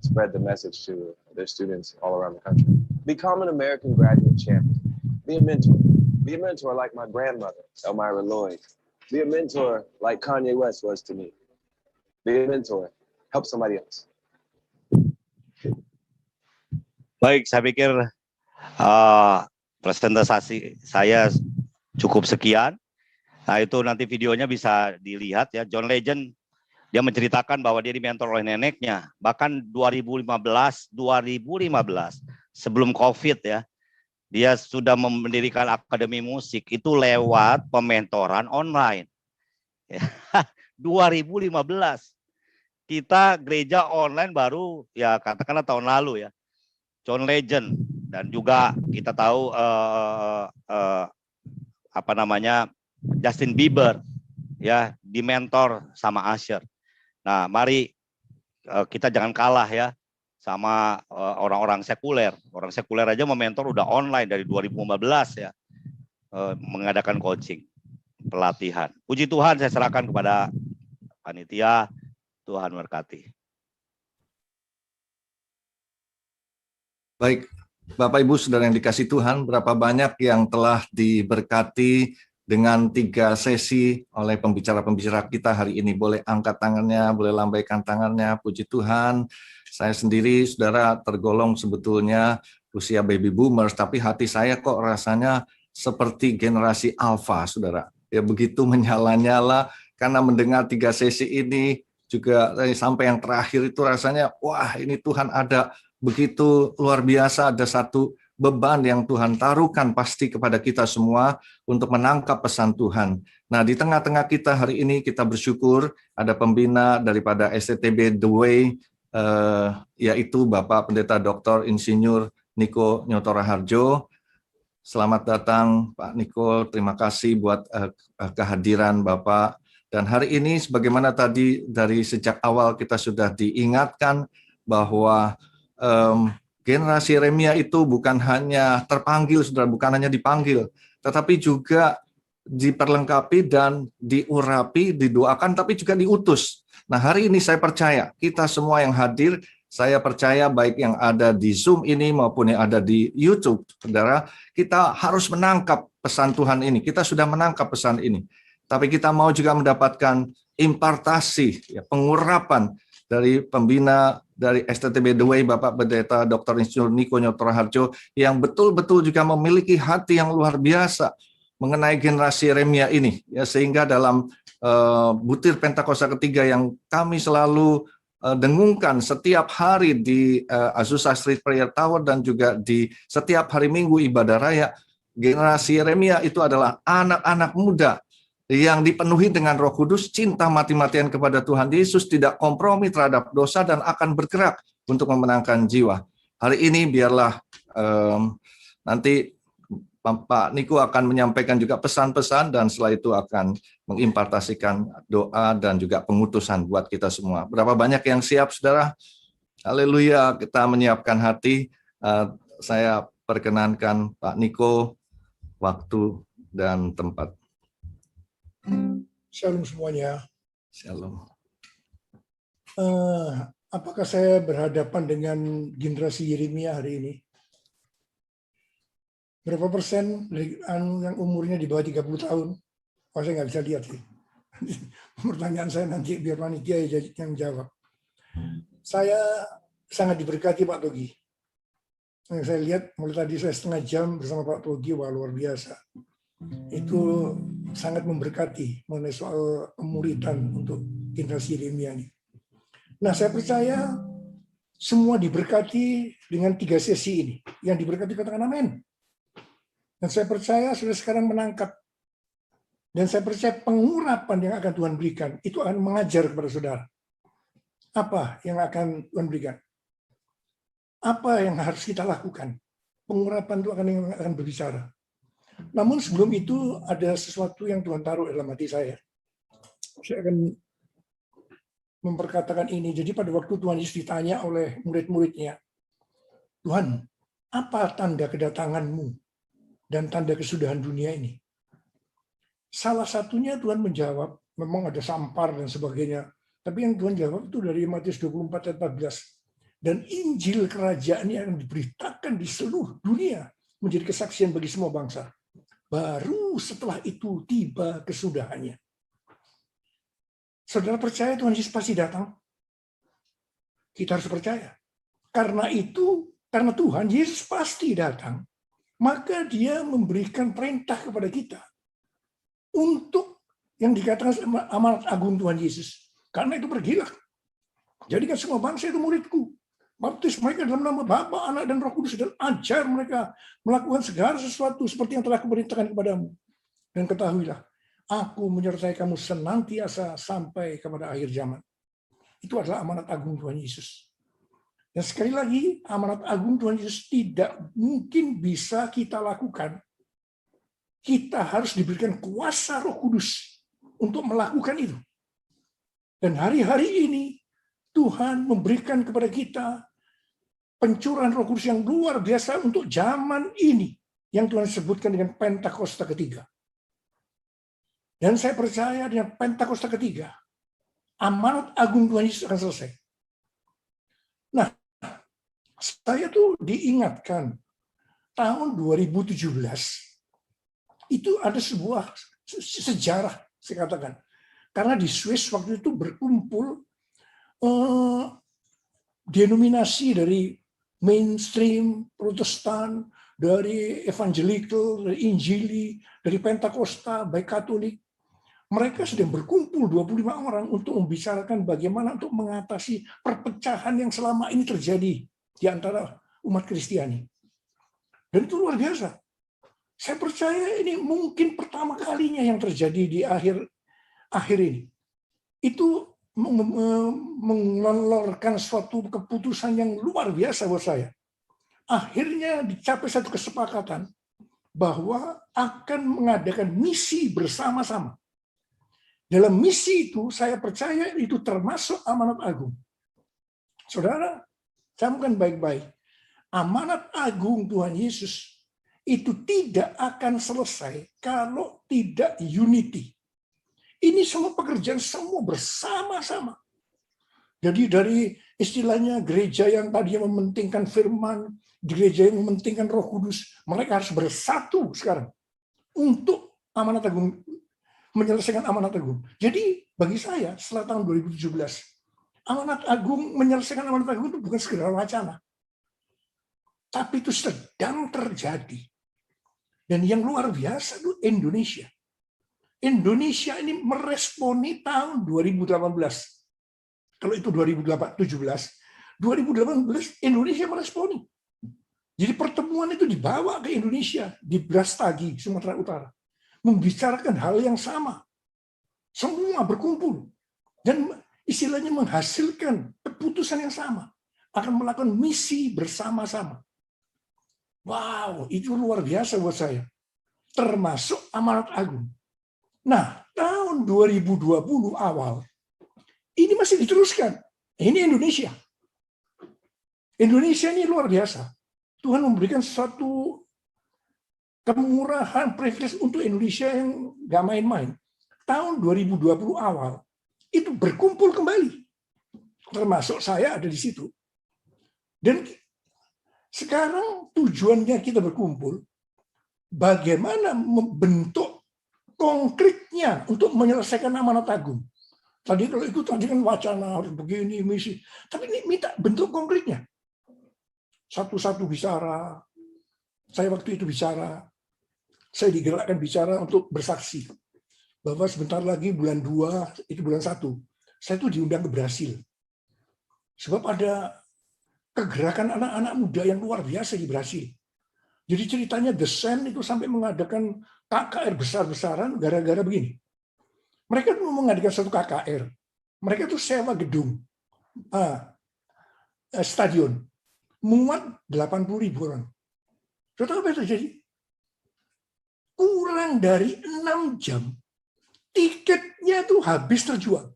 spread the message to their students all around the country. Become an American Graduate Champion. Be a mentor. Be a mentor like my grandmother, Elmira Lloyd. Be a mentor like Kanye West was to me. Be a mentor. Help somebody else. Baik, saya pikir presentasi saya cukup sekian. Nah, itu nanti videonya bisa dilihat ya. John Legend, dia menceritakan bahwa dia dimentor oleh neneknya. Bahkan 2015 sebelum COVID ya, dia sudah mendirikan akademi musik itu lewat pementoran online. 2015. Kita gereja online baru ya katakanlah tahun lalu ya. John Legend dan juga kita tahu Justin Bieber ya dimentor sama Usher. Nah, mari kita jangan kalah ya sama orang-orang sekuler. Orang sekuler aja mementor udah online dari 2015 ya. Mengadakan coaching, pelatihan. Puji Tuhan, saya serahkan kepada panitia. Tuhan berkati. Baik, Bapak Ibu Saudara yang dikasih Tuhan, berapa banyak yang telah diberkati dengan 3 sesi oleh pembicara-pembicara kita hari ini. Boleh angkat tangannya, boleh lambaikan tangannya, puji Tuhan. Saya sendiri, saudara, tergolong sebetulnya usia baby boomers, tapi hati saya kok rasanya seperti generasi alpha, saudara. Ya begitu menyala-nyala, karena mendengar 3 sesi ini, juga sampai yang terakhir itu rasanya, wah ini Tuhan ada begitu luar biasa, ada satu beban yang Tuhan taruhkan pasti kepada kita semua untuk menangkap pesan Tuhan. Nah, di tengah-tengah kita hari ini kita bersyukur ada pembina daripada STTB The Way, yaitu Bapak Pendeta Dr. Insinyur Niko Nyotora Harjo. Selamat datang Pak Niko, terima kasih buat kehadiran Bapak. Dan hari ini sebagaimana tadi dari sejak awal kita sudah diingatkan bahwa generasi Yeremia itu bukan hanya terpanggil, saudara, bukan hanya dipanggil, tetapi juga diperlengkapi dan diurapi, didoakan, tapi juga diutus. Nah, hari ini saya percaya, kita semua yang hadir, saya percaya baik yang ada di Zoom ini maupun yang ada di YouTube, saudara, kita harus menangkap pesan Tuhan ini. Kita sudah menangkap pesan ini. Tapi kita mau juga mendapatkan impartasi, ya, pengurapan dari pembina dari STTB The Way, Bapak Pendeta Dr. Insinyur Niko Nyotora Harjo, yang betul-betul juga memiliki hati yang luar biasa mengenai generasi Yeremia ini, ya, sehingga dalam butir Pentakosta ketiga yang kami selalu dengungkan setiap hari di Azusa Street Prayer Tower dan juga di setiap hari Minggu ibadah raya, generasi Yeremia itu adalah anak-anak muda yang dipenuhi dengan Roh Kudus, cinta mati-matian kepada Tuhan Yesus, tidak kompromi terhadap dosa dan akan bergerak untuk memenangkan jiwa. Hari ini biarlah Nanti Pak Niko akan menyampaikan juga pesan-pesan dan setelah itu akan mengimpartasikan doa dan juga pengutusan buat kita semua. Berapa banyak yang siap, saudara? Haleluya, kita menyiapkan hati. Saya perkenankan Pak Niko, waktu dan tempat. Shalom semuanya. Shalom. Apakah saya berhadapan dengan generasi Yeremia hari ini? Berapa persen dari yang umurnya di bawah 30 tahun? Oh, saya nggak bisa lihat sih. Pertanyaan saya nanti biar panitia yang jawab. Saya sangat diberkati Pak Togi. Yang saya lihat mulai tadi saya setengah jam bersama Pak Togi, wah luar biasa. Itu sangat memberkati mengenai soal pemuritan untuk generasi Yeremia ini. Nah, saya percaya semua diberkati dengan 3 sesi ini. Yang diberkati katakan amin. Dan saya percaya sudah sekarang menangkap. Dan saya percaya pengurapan yang akan Tuhan berikan, itu akan mengajar kepada saudara. Apa yang akan Tuhan berikan? Apa yang harus kita lakukan? Pengurapan itu akan berbicara. Namun sebelum itu ada sesuatu yang Tuhan taruh dalam hati saya. Saya akan memperkatakan ini. Jadi pada waktu Tuhan Yesus ditanya oleh murid-muridnya, Tuhan, apa tanda kedatanganmu dan tanda kesudahan dunia ini? Salah satunya Tuhan menjawab, memang ada sampar dan sebagainya, tapi yang Tuhan jawab itu dari Matius 24 ayat 14. Dan Injil kerajaan ini akan diberitakan di seluruh dunia menjadi kesaksian bagi semua bangsa. Baru setelah itu tiba kesudahannya. Saudara percaya Tuhan Yesus pasti datang? Kita harus percaya. Karena itu, karena Tuhan Yesus pasti datang, maka dia memberikan perintah kepada kita untuk yang dikatakan amanat agung Tuhan Yesus. Karena itu pergilah. Jadikan semua bangsa itu muridku. Baptis mereka dalam nama Bapa, Anak, dan Roh Kudus, dan ajar mereka melakukan segala sesuatu seperti yang telah kuperintahkan kepadamu. Dan ketahuilah, aku menyertai kamu senantiasa sampai kepada akhir zaman. Itu adalah amanat agung Tuhan Yesus. Dan sekali lagi, amanat agung Tuhan Yesus tidak mungkin bisa kita lakukan. Kita harus diberikan kuasa Roh Kudus untuk melakukan itu. Dan hari-hari ini, Tuhan memberikan kepada kita pencurahan Roh Kudus yang luar biasa untuk zaman ini, yang Tuhan sebutkan dengan Pentakosta ketiga. Dan saya percaya dengan Pentakosta ketiga, amanat agung Tuhan Yesus akan selesai. Nah, saya tuh diingatkan tahun 2017 itu ada sebuah sejarah, saya katakan. Karena di Swiss waktu itu berkumpul denominasi dari mainstream Protestan, dari evangelical, dari Injili, dari Pentakosta, baik Katolik. Mereka sedang berkumpul 25 orang untuk membicarakan bagaimana untuk mengatasi perpecahan yang selama ini terjadi di antara umat Kristiani. Dan itu luar biasa. Saya percaya ini mungkin pertama kalinya yang terjadi di akhir ini. Itu mengeluarkan suatu keputusan yang luar biasa buat saya. Akhirnya dicapai satu kesepakatan bahwa akan mengadakan misi bersama-sama. Dalam misi itu, saya percaya itu termasuk amanat agung. Saudara, camkan baik-baik. Amanat agung Tuhan Yesus itu tidak akan selesai kalau tidak unity. Ini semua pekerjaan semua bersama-sama. Jadi dari istilahnya gereja yang tadinya mementingkan firman, gereja yang mementingkan Roh Kudus, mereka harus bersatu sekarang untuk amanat agung, menyelesaikan amanat agung. Jadi bagi saya setelah tahun 2017, amanat agung, menyelesaikan amanat agung itu bukan sekedar wacana. Tapi itu sedang terjadi. Dan yang luar biasa itu Indonesia. Indonesia ini meresponi tahun 2018. Kalau itu 2017, 2018 Indonesia meresponi. Jadi pertemuan itu dibawa ke Indonesia, di Brastagi, Sumatera Utara. Membicarakan hal yang sama. Semua berkumpul. Dan istilahnya menghasilkan keputusan yang sama. Akan melakukan misi bersama-sama. Wow, itu luar biasa buat saya. Termasuk amanat agung. Nah, tahun 2020 awal, ini masih diteruskan. Ini Indonesia. Indonesia ini luar biasa. Tuhan memberikan suatu kemurahan privilege untuk Indonesia yang nggak main-main. Tahun 2020 awal, itu berkumpul kembali. Termasuk saya ada di situ. Dan sekarang tujuannya kita berkumpul, bagaimana membentuk konkretnya untuk menyelesaikan amanat agung. Tadi kalau itu tadi kan wacana harus begini, misi. Tapi ini minta bentuk konkretnya. Satu-satu bicara. Saya waktu itu bicara. Saya digerakkan bicara untuk bersaksi. Bahwa sebentar lagi bulan 2, itu bulan 1. Saya itu diundang ke Brasil. Sebab ada kegerakan anak-anak muda yang luar biasa di Brasil. Jadi ceritanya The Sen itu sampai mengadakan KKR besar-besaran gara-gara begini. Mereka tuh mengadakan satu KKR. Mereka tuh sewa gedung, stadion, muat 80.000 orang. Sudah tahu apa yang terjadi? Kurang dari 6 jam, tiketnya tuh habis terjual.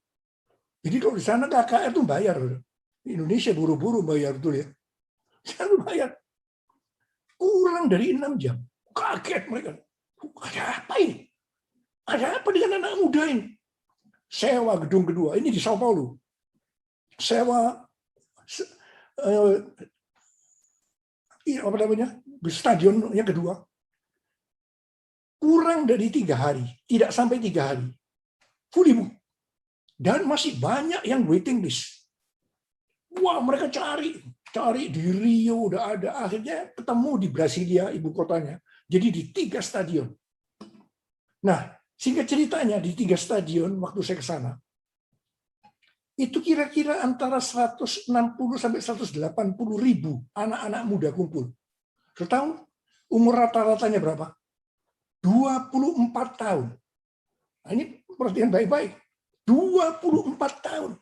Jadi kalau di sana KKR tuh bayar. Indonesia buru-buru bayar tuh ya. Saya bayar. Kurang dari 6 jam. Kaget mereka. Ada apa ini? Ada apa dengan anak muda ini? Sewa gedung kedua. Ini di Sao Paulo. Sewa apa namanya? Stadion yang kedua. Kurang dari 3 hari. Tidak sampai 3 hari. Fully book. Dan masih banyak yang waiting list. Wah, mereka cari di Rio udah ada, akhirnya ketemu di Brasilia, ibu kotanya. Jadi di 3 stadion. Nah, singkat ceritanya di 3 stadion waktu saya ke sana, itu kira-kira antara 160 sampai 180 ribu anak-anak muda kumpul. Saya tahu umur rata-ratanya berapa? 24 tahun. Nah, ini perhatian baik-baik. 24 tahun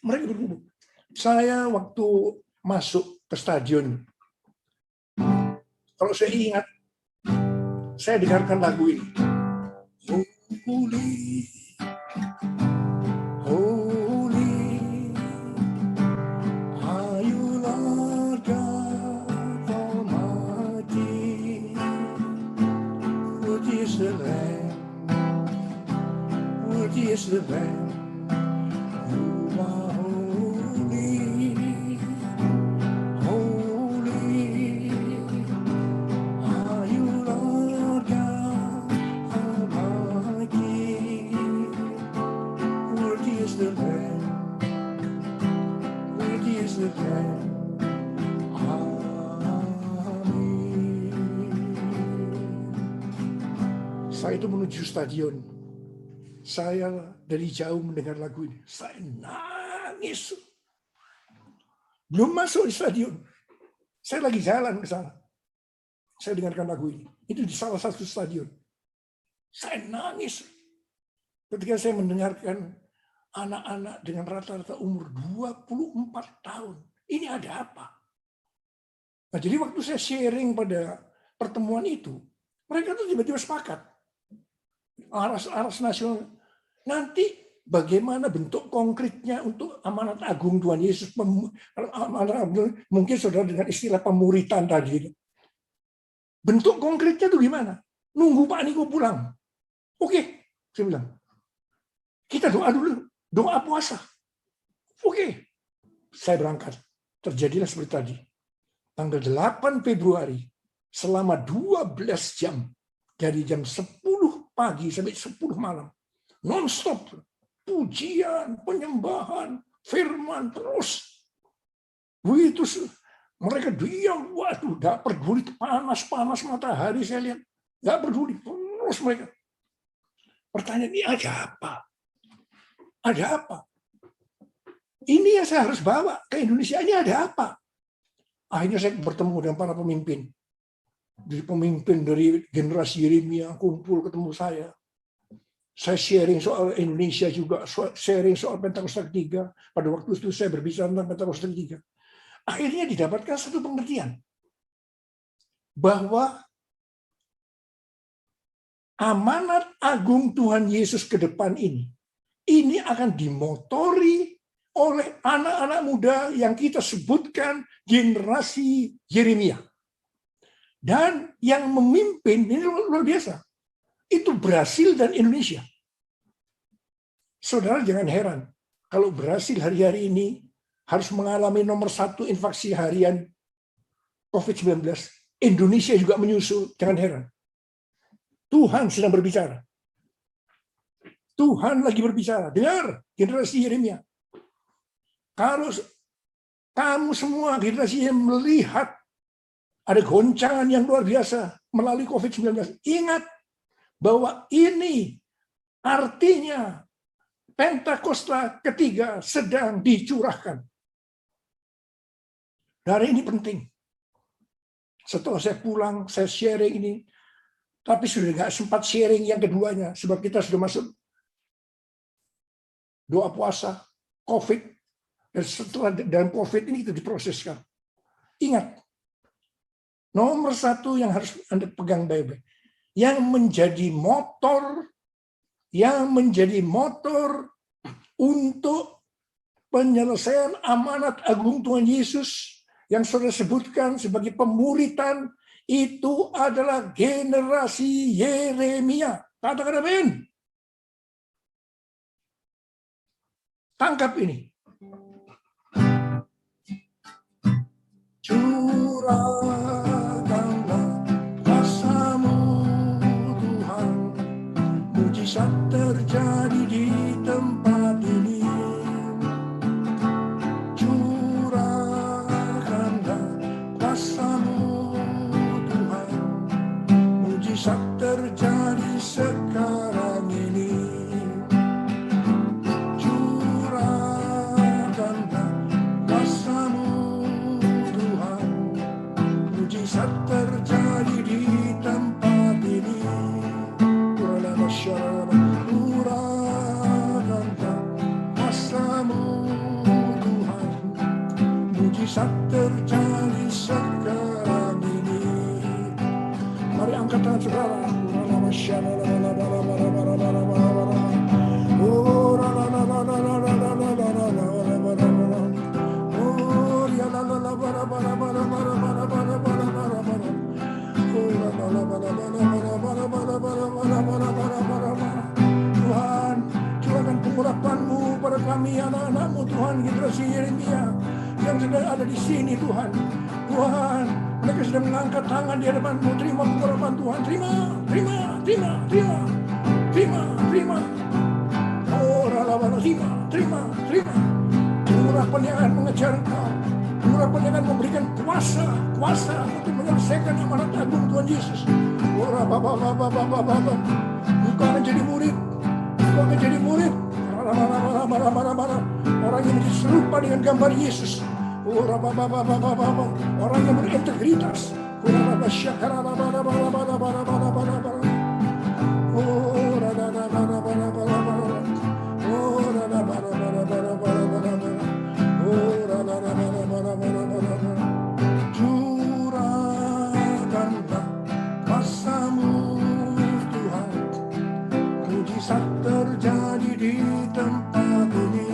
mereka berkumpul. Saya waktu masuk ke stadion, kalau saya ingat, saya dengarkan lagu ini. Holy, holy, are you Lord God Almighty? Worthy is the Lamb, worthy is the Lamb. You are saya itu menuju stadion. Saya dari jauh mendengar lagu ini. Saya nangis. Belum masuk di stadion. Saya lagi jalan ke sana. Saya dengarkan lagu ini. Itu di salah satu stadion. Saya nangis. Ketika saya mendengarkan anak-anak dengan rata-rata umur 24 tahun. Ini ada apa? Nah, jadi waktu saya sharing pada pertemuan itu, mereka tuh tiba-tiba sepakat. Aras nasional. Nanti bagaimana bentuk konkretnya untuk amanat agung Tuhan Yesus? Mungkin saudara dengan istilah pemuritan tadi. Bentuk konkretnya itu gimana? Nunggu Pak Niko pulang. Oke, saya bilang. Kita doa dulu. Doa puasa. Oke. Saya berangkat. Terjadilah seperti tadi. Tanggal 8 Februari. Selama 12 jam. Dari jam 10 pagi sampai 10 malam. Non-stop. Pujian, penyembahan, firman terus. Begitu mereka diam. Waduh, gak peduli panas-panas matahari saya lihat. Gak peduli. Terus mereka. Pertanyaan ini ada apa? Ada apa? Ini yang saya harus bawa ke Indonesia. Ini ada apa? Akhirnya saya bertemu dengan para pemimpin. Dari pemimpin dari generasi Yeremia kumpul ketemu saya. Saya sharing soal Indonesia juga, sharing soal Pentakosta ketiga. Pada waktu itu saya berbicara tentang Pentakosta ketiga. Akhirnya didapatkan satu pengertian. bahwa amanat agung Tuhan Yesus ke depan ini akan dimotori oleh anak-anak muda yang kita sebutkan generasi Yeremia. Dan yang memimpin, ini luar biasa, itu Brasil dan Indonesia. Saudara jangan heran, kalau Brasil hari-hari ini harus mengalami nomor 1 infeksi harian COVID-19, Indonesia juga menyusul, jangan heran. Tuhan sedang berbicara. Tuhan lagi berbicara. Dengar, generasi Yeremia. Kalau kamu semua generasi yang melihat ada goncangan yang luar biasa melalui COVID-19, ingat bahwa ini artinya Pentakosta ketiga sedang dicurahkan. Dari ini penting. Setelah saya pulang, saya sharing ini, tapi sudah nggak sempat sharing yang keduanya, sebab kita sudah masuk doa puasa, COVID, dan setelah dalam COVID ini kita diproseskan. Ingat, nomor 1 yang harus Anda pegang baik-baik, yang menjadi motor untuk penyelesaian amanat agung Tuhan Yesus yang sudah sebutkan sebagai pemuritan, itu adalah generasi Yeremia. Katakan amin. Tangkap ini. Curahkanlah kuasa-Mu Tuhan, mujizat terjadi di tempat ini. Curahkanlah kuasa-Mu Tuhan, mujizat terjadi sekarang ini. Curahkanlah kuasa-Mu Tuhan, mujizat terjadi di tempat ini. Curahkanlah kuasa-Mu Tuhan, mujizat terjadi sekarang ini. Mari angkat tangan saudara. Tuhan, curahkan pengurapan-Mu pada kami, anak-anak-Mu, Tuhan, generasi Yeremia yang sedang ada di sini, Tuhan. Tuhan, mereka sedang mengangkat tangan di hadapan-Mu. Terima pengurapan Tuhan. Terima. Oh, terima. Pengurapan yang akan mengejar Engkau. Pengurapan yang akan memberikan kuasa untuk menyelesaikan amanat agung Tuhan Yesus. Bukan menjadi murid. Orang yang menjadi serupa dengan gambar Yesus. Orang yang berintegritas. Curahkanlah kuasa-Mu Tuhan, mujizat terjadi di tempat ini.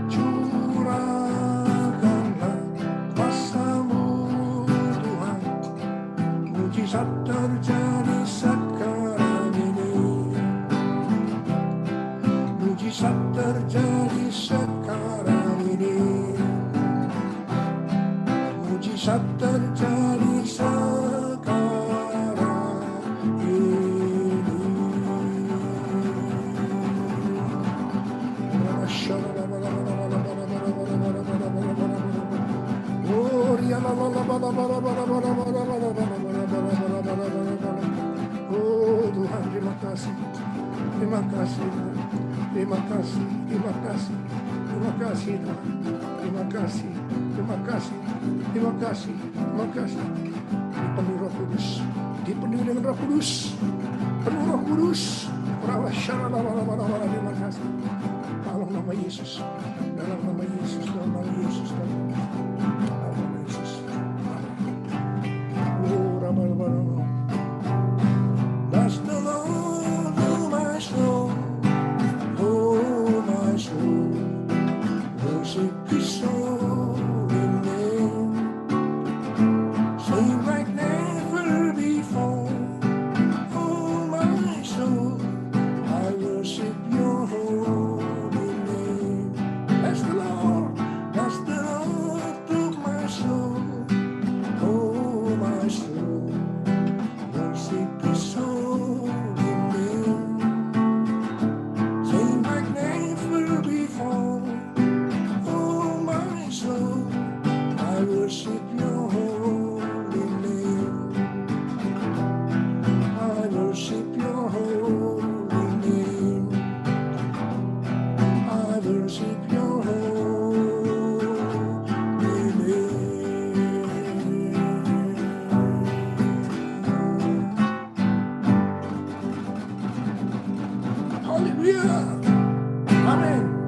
Curahkanlah kuasa-Mu Tuhan, mujizat terjadi sekarang ini. Mujizat terjadi sekarang ini. Mujizat terjadi sekarang ini. Oh Tuhan, terima kasih. Terima kasih Tuhan. Terima kasih Tuhan. Terima kasih. Dipenuhi Roh Kudus. Dipenuhi dengan Roh Kudus. Penuh Roh Kudus. Terima kasih. Dalam nama Yesus. Dalam nama Yesus. Haleluya. Amin.